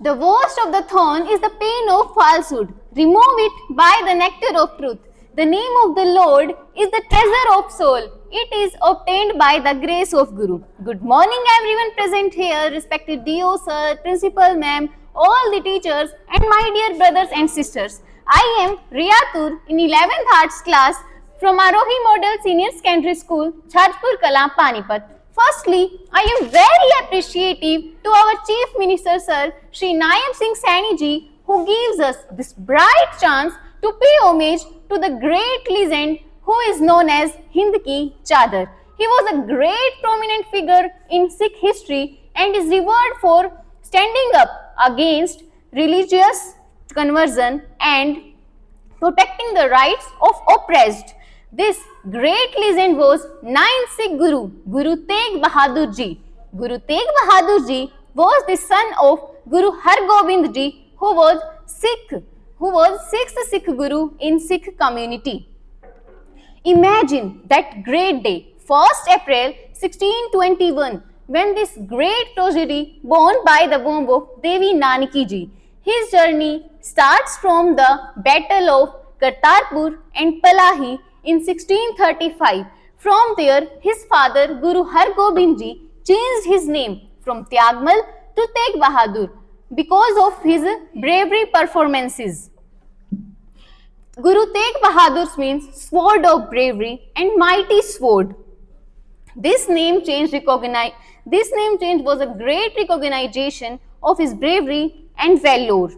The worst of the thorn is the pain of falsehood. Remove it by the nectar of truth. The name of the Lord is the treasure of soul. It is obtained by the grace of Guru. Good morning everyone present here, respected DO sir, principal ma'am, all the teachers and my dear brothers and sisters. I am Riyatur in 11th Arts class from Arohi Model Senior Secondary School, Chhajpur Kala, Panipat. Firstly, I am very appreciative to our Chief Minister Sir, Shri Nayan Singh Saini ji, who gives us this bright chance to pay homage to the great legend who is known as Hind Ki Chadar. He was a great prominent figure in Sikh history and is revered for standing up against religious conversion and protecting the rights of oppressed. This great legend was 9th Sikh Guru, Guru Tegh Bahadur Ji. Guru Tegh Bahadur Ji was the son of Guru Har Gobind Ji, who was 6th Sikh Guru in Sikh community. Imagine that great day, 1st April 1621, when this great tragedy born by the womb of Devi Nanaki Ji. His journey starts from the Battle of Kartarpur and Palahi in 1635. From there, his father Guru Har Gobind Ji changed his name from Tyagmal to Tegh Bahadur because of his bravery performances. Guru Tegh Bahadur means sword of bravery and mighty sword. This name change was a great recognition of his bravery and valor.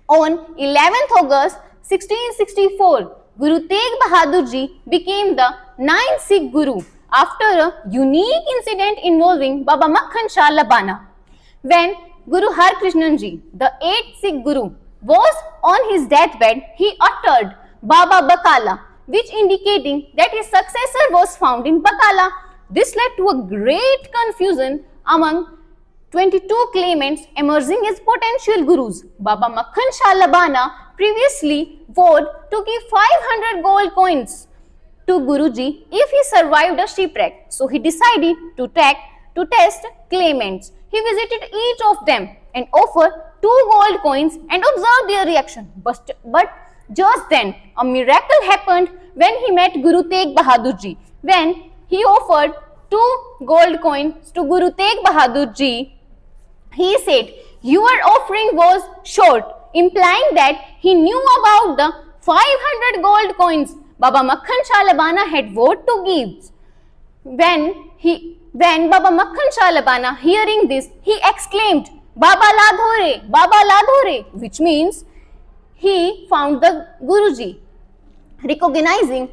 On 11th August 1664, Guru Tegh Bahadur Ji became the 9th Sikh Guru after a unique incident involving Baba Makhan Shah Labana. When Guru Har Krishnan Ji, the 8th Sikh Guru, was on his deathbed, he uttered Baba Bakala, which indicating that his successor was found in Bakala. This led to a great confusion among 22 claimants emerging as potential gurus. Baba Makhan Shah Labana previously vowed to give 500 gold coins to Guruji if he survived a shipwreck. So he decided to test claimants. He visited each of them and offered 2 gold coins and observed their reaction. But just then, a miracle happened when he met Guru Tegh Bahadur Ji. When he offered 2 gold coins to Guru Tegh Bahadur Ji, he said, "Your offering was short," implying that he knew about the 500 gold coins Baba Makhan Shah Labana had vowed to give. When Baba Makhan Shah Labana hearing this, he exclaimed, "Baba Ladhore," which means he found the Guruji. Recognizing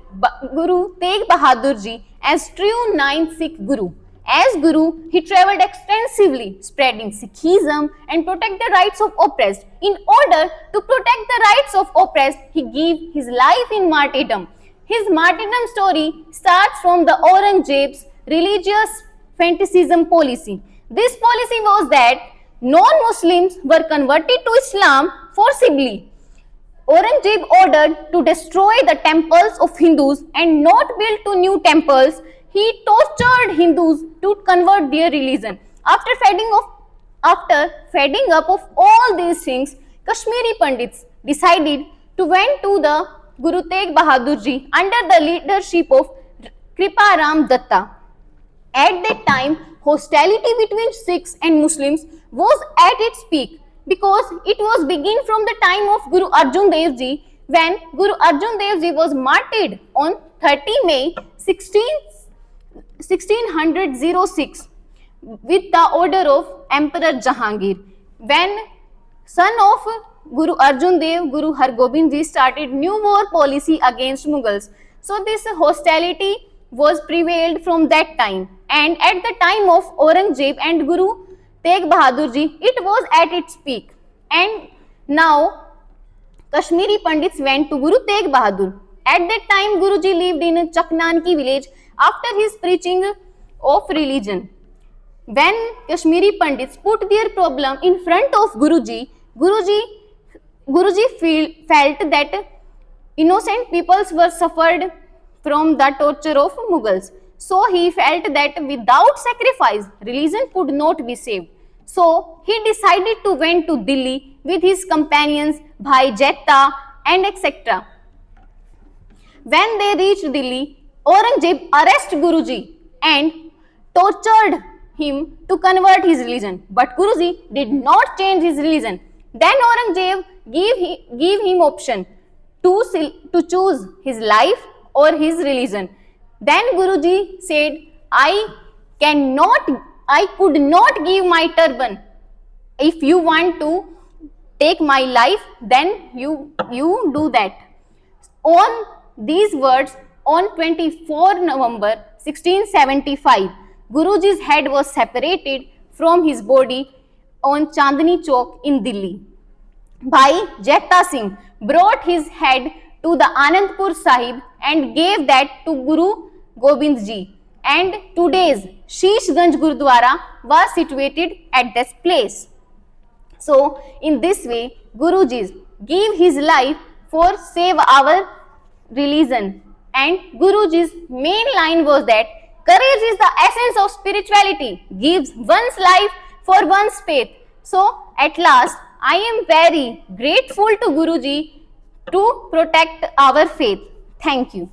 Guru Tegh Bahadur Ji as true 9th Sikh Guru. As Guru, he travelled extensively, spreading Sikhism and protect the rights of oppressed. In order to protect the rights of oppressed, he gave his life in martyrdom. His martyrdom story starts from the Aurangzeb's religious fanaticism policy. This policy was that non-Muslims were converted to Islam forcibly. Aurangzeb ordered to destroy the temples of Hindus and not build 2 new temples. He tortured Hindus to convert their religion. After feeding up of all these things, Kashmiri Pandits decided to went to the Guru Tegh Bahadur Ji under the leadership of Kriparam Datta. At that time, hostility between Sikhs and Muslims was at its peak because it was begin from the time of Guru Arjan Dev Ji, when Guru Arjan Dev Ji was martyred on 30 May 1606 with the order of Emperor Jahangir. When son of Guru Arjan Dev, Guru Har Gobind Ji started new war policy against Mughals. So this hostility was prevailed from that time, and at the time of Aurangzeb and Guru Tegh Bahadur Ji, it was at its peak. And now Kashmiri Pandits went to Guru Tegh Bahadur. At that time, Guruji lived in Chaknanki village after his preaching of religion. When Kashmiri Pandits put their problem in front of Guruji, Guruji felt that innocent peoples were suffered from the torture of Mughals. So he felt that without sacrifice, religion could not be saved. So he decided to went to Delhi with his companions Bhai Jetta and etc. When they reached Delhi, Aurangzeb arrested Guruji and tortured him to convert his religion. But Guruji did not change his religion. Then Aurangzeb gave him option to choose his life or his religion. Then Guruji said, I could not give my turban. If you want to take my life, then you do that. On these words, on 24 November 1675, Guruji's head was separated from his body on Chandni Chowk in Delhi. Bhai Jetta Singh brought his head to the Anandpur Sahib and gave that to Guru Gobind Ji. And today's Sheeshganj Gurudwara was situated at this place. So, in this way, Guruji gave his life for save our religion. And Guruji's main line was that courage is the essence of spirituality, gives one's life for one's faith. So, at last, I am very grateful to Guruji to protect our faith. Thank you.